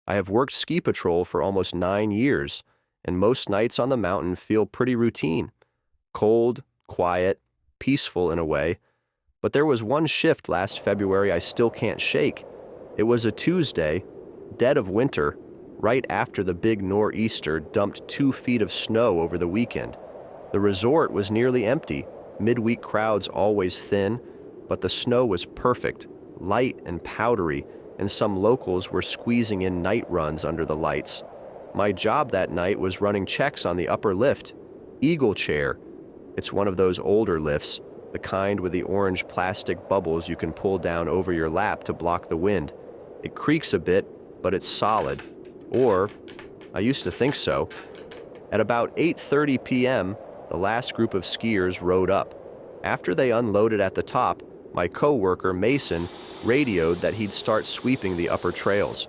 I have worked ski patrol for almost 9 years, and most nights on the mountain feel pretty routine. Cold, quiet, peaceful in a way. But there was one shift last February I still can't shake. It was a Tuesday, dead of winter, right after the big nor'easter dumped 2 feet of snow over the weekend. The resort was nearly empty, midweek crowds always thin, but the snow was perfect, light and powdery, and some locals were squeezing in night runs under the lights. My job that night was running checks on the upper lift, Eagle Chair. It's one of those older lifts, the kind with the orange plastic bubbles you can pull down over your lap to block the wind. It creaks a bit, but it's solid. Or, I used to think so. At about 8:30 p.m., the last group of skiers rode up. After they unloaded at the top, my co-worker Mason radioed that he'd start sweeping the upper trails.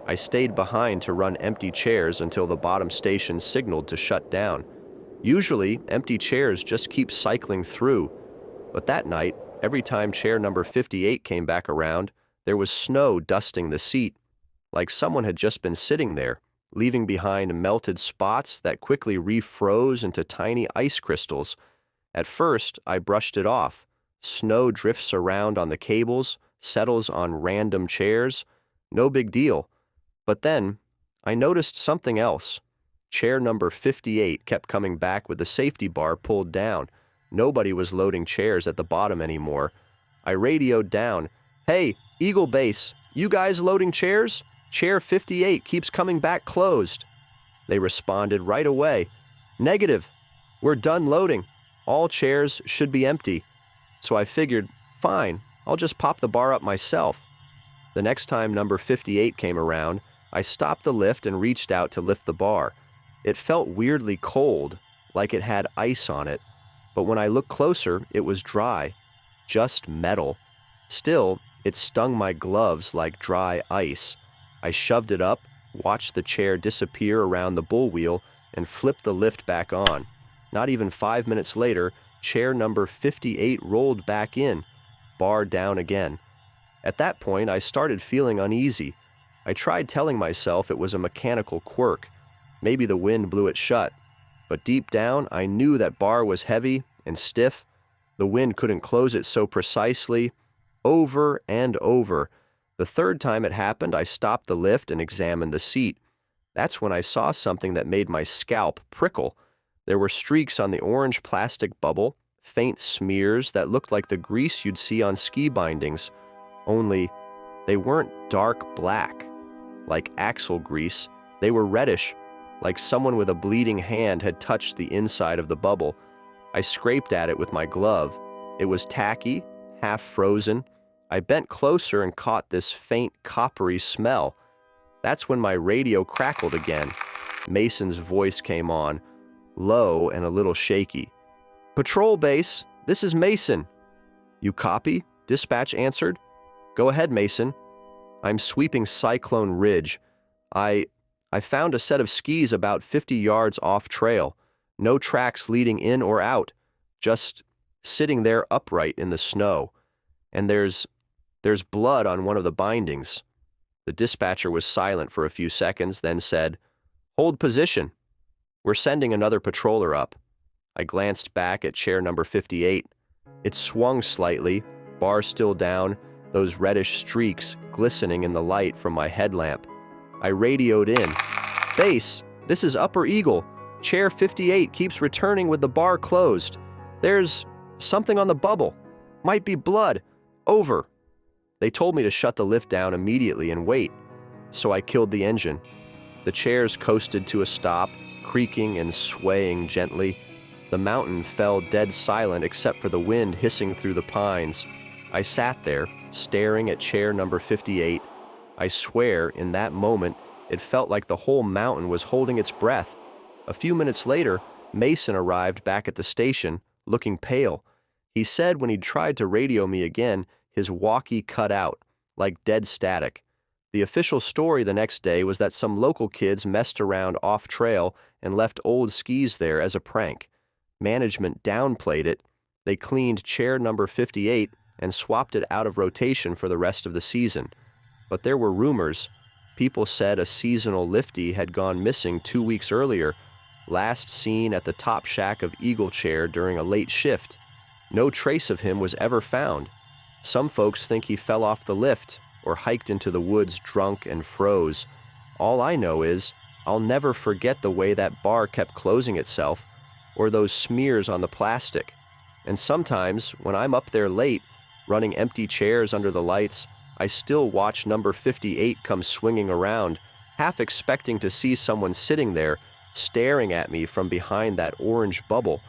I stayed behind to run empty chairs until the bottom station signaled to shut down. Usually, empty chairs just keep cycling through, but that night, every time chair number 58 came back around, there was snow dusting the seat, like someone had just been sitting there, leaving behind melted spots that quickly refroze into tiny ice crystals. At first, I brushed it off. Snow drifts around on the cables, settles on random chairs. No big deal. But then, I noticed something else. Chair number 58 kept coming back with the safety bar pulled down. Nobody was loading chairs at the bottom anymore. I radioed down, "Hey, Eagle Base, you guys loading chairs? Chair 58 keeps coming back closed." They responded right away, "Negative. We're done loading. All chairs should be empty." So I figured, fine, I'll just pop the bar up myself. The next time number 58 came around, I stopped the lift and reached out to lift the bar. It felt weirdly cold, like it had ice on it. But when I looked closer, it was dry, just metal. Still, it stung my gloves like dry ice. I shoved it up, watched the chair disappear around the bull wheel, and flipped the lift back on. Not even 5 minutes later, chair number 58 rolled back in, bar down again. At that point, I started feeling uneasy. I tried telling myself it was a mechanical quirk. Maybe the wind blew it shut. But deep down, I knew that bar was heavy and stiff. The wind couldn't close it so precisely. Over and over. The third time it happened, I stopped the lift and examined the seat. That's when I saw something that made my scalp prickle. There were streaks on the orange plastic bubble, faint smears that looked like the grease you'd see on ski bindings. Only, they weren't dark black, like axle grease. They were reddish, like someone with a bleeding hand had touched the inside of the bubble. I scraped at it with my glove. It was tacky, half frozen. I bent closer and caught this faint coppery smell. That's when my radio crackled again. Mason's voice came on, low and a little shaky. "Patrol base, this is Mason." "You copy?" Dispatch answered. "Go ahead, Mason." "I'm sweeping Cyclone Ridge. I found a set of skis about 50 yards off trail. No tracks leading in or out, just sitting there upright in the snow. And there's blood on one of the bindings." The dispatcher was silent for a few seconds, then said, "Hold position. We're sending another patroller up." I glanced back at chair number 58. It swung slightly, bar still down, those reddish streaks glistening in the light from my headlamp. I radioed in, "Base, this is Upper Eagle. Chair 58 keeps returning with the bar closed. There's something on the bubble. Might be blood. Over." They told me to shut the lift down immediately and wait, so I killed the engine. The chairs coasted to a stop, creaking and swaying gently. The mountain fell dead silent except for the wind hissing through the pines. I sat there, staring at chair number 58. I swear, in that moment, it felt like the whole mountain was holding its breath. A few minutes later, Mason arrived back at the station, looking pale. He said when he'd tried to radio me again, his walkie cut out, like dead static. The official story the next day was that some local kids messed around off-trail and left old skis there as a prank. Management downplayed it. They cleaned chair number 58 and swapped it out of rotation for the rest of the season. But there were rumors. People said a seasonal liftie had gone missing 2 weeks earlier, last seen at the top shack of Eagle Chair during a late shift. No trace of him was ever found. Some folks think he fell off the lift or hiked into the woods drunk and froze. All I know is I'll never forget the way that bar kept closing itself or those smears on the plastic. And sometimes, when I'm up there late, running empty chairs under the lights, I still watch number 58 come swinging around, half expecting to see someone sitting there, staring at me from behind that orange bubble.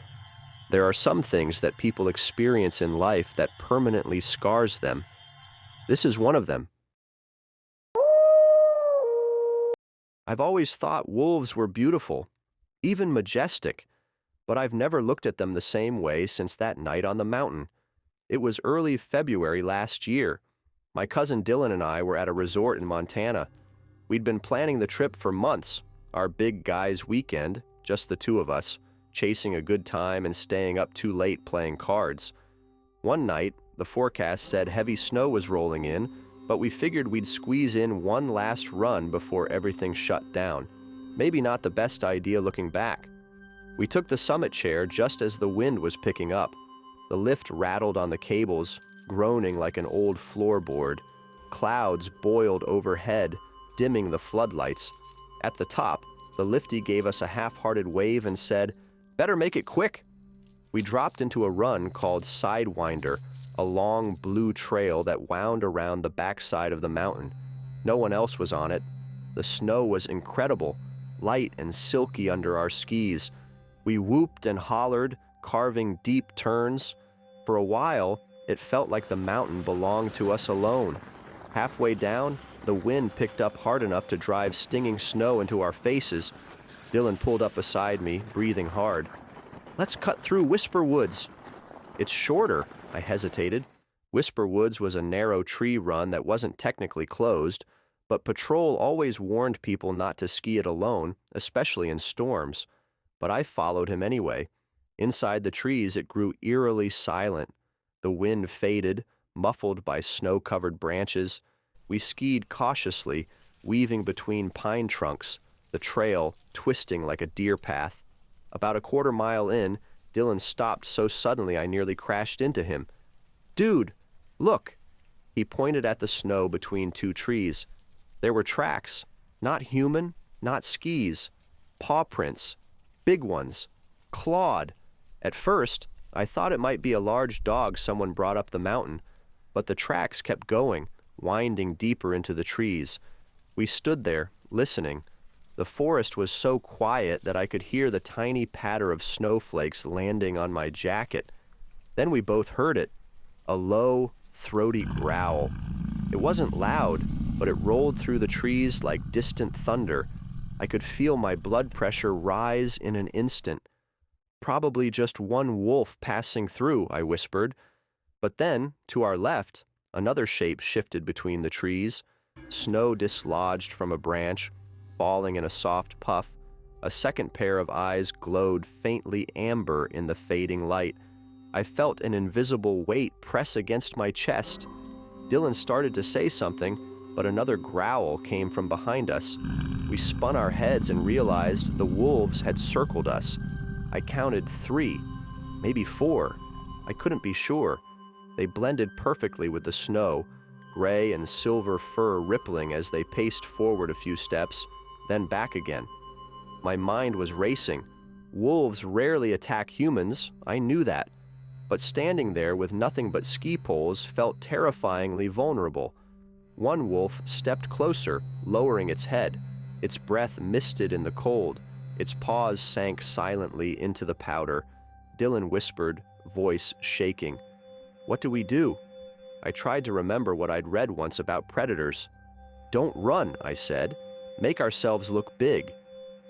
There are some things that people experience in life that permanently scars them. This is one of them. I've always thought wolves were beautiful, even majestic, but I've never looked at them the same way since that night on the mountain. It was early February last year. My cousin Dylan and I were at a resort in Montana. We'd been planning the trip for months, our big guys' weekend, just the two of us, chasing a good time and staying up too late playing cards. One night, the forecast said heavy snow was rolling in, but we figured we'd squeeze in one last run before everything shut down. Maybe not the best idea looking back. We took the summit chair just as the wind was picking up. The lift rattled on the cables, groaning like an old floorboard. Clouds boiled overhead, dimming the floodlights. At the top, the liftie gave us a half-hearted wave and said, "Better make it quick." We dropped into a run called Sidewinder, a long blue trail that wound around the backside of the mountain. No one else was on it. The snow was incredible, light and silky under our skis. We whooped and hollered, carving deep turns. For a while, it felt like the mountain belonged to us alone. Halfway down, the wind picked up hard enough to drive stinging snow into our faces. Dylan pulled up beside me, breathing hard. "Let's cut through Whisper Woods." "It's shorter," I hesitated. Whisper Woods was a narrow tree run that wasn't technically closed, but patrol always warned people not to ski it alone, especially in storms. But I followed him anyway. Inside the trees, it grew eerily silent. The wind faded, muffled by snow-covered branches. We skied cautiously, weaving between pine trunks, the trail twisting like a deer path. About a quarter mile in, Dylan stopped so suddenly I nearly crashed into him. "Dude, look!" He pointed at the snow between two trees. There were tracks, not human, not skis, paw prints, big ones, clawed. At first, I thought it might be a large dog someone brought up the mountain, but the tracks kept going, winding deeper into the trees. We stood there, listening. The forest was so quiet that I could hear the tiny patter of snowflakes landing on my jacket. Then we both heard it, a low, throaty growl. It wasn't loud, but it rolled through the trees like distant thunder. I could feel my blood pressure rise in an instant. "Probably just one wolf passing through," I whispered. But then, to our left, another shape shifted between the trees. Snow dislodged from a branch, falling in a soft puff. A second pair of eyes glowed faintly amber in the fading light. I felt an invisible weight press against my chest. Dylan started to say something, but another growl came from behind us. We spun our heads and realized the wolves had circled us. I counted 3, maybe 4. I couldn't be sure. They blended perfectly with the snow, gray and silver fur rippling as they paced forward a few steps, then back again. My mind was racing. Wolves rarely attack humans, I knew that. But standing there with nothing but ski poles felt terrifyingly vulnerable. One wolf stepped closer, lowering its head. Its breath misted in the cold. Its paws sank silently into the powder. Dylan whispered, voice shaking, "What do we do?" I tried to remember what I'd read once about predators. "Don't run," I said. "Make ourselves look big."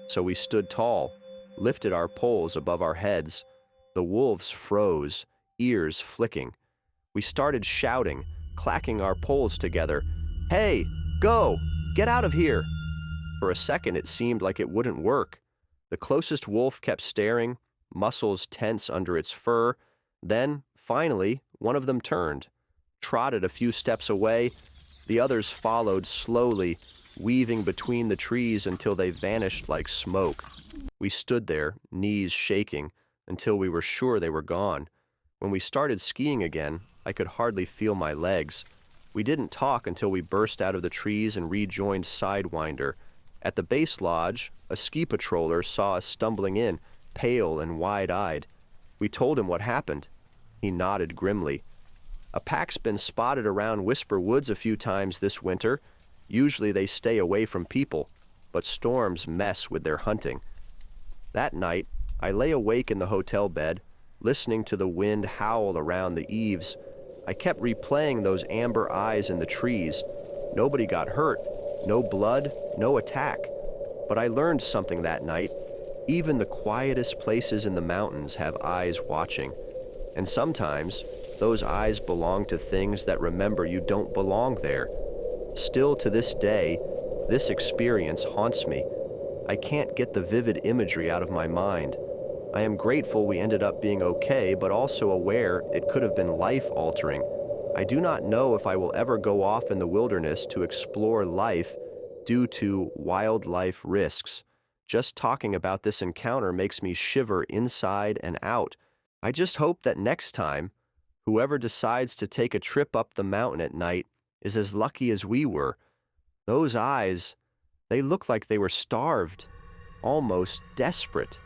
So we stood tall, lifted our poles above our heads. The wolves froze, ears flicking. We started shouting, clacking our poles together. "Hey, go! Get out of here!" For a second it seemed like it wouldn't work. The closest wolf kept staring, muscles tense under its fur. Then, finally, one of them turned, trotted a few steps away. The others followed slowly, weaving between the trees until they vanished like smoke. We stood there, knees shaking, until we were sure they were gone. When we started skiing again, I could hardly feel my legs. We didn't talk until we burst out of the trees and rejoined Sidewinder. At the base lodge, a ski patroller saw us stumbling in, pale and wide-eyed. We told him what happened. He nodded grimly. A pack's been spotted around Whisper Woods a few times this winter. Usually they stay away from people, but storms mess with their hunting. That night, I lay awake in the hotel bed, listening to the wind howl around the eaves. I kept replaying those amber eyes in the trees. Nobody got hurt, no blood, no attack. But I learned something that night. Even the quietest places in the mountains have eyes watching. And sometimes, those eyes belong to things that remember you don't belong there. Still to this day, this experience haunts me. I can't get the vivid imagery out of my mind. I am grateful we ended up being okay, but also aware it could have been life-altering. I do not know if I will ever go off in the wilderness to explore life due to wildlife risks. Just talking about this encounter makes me shiver inside and out. I just hope that next time, whoever decides to take a trip up the mountain at night is as lucky as we were. Those eyes, they look like they were starved, almost desperate.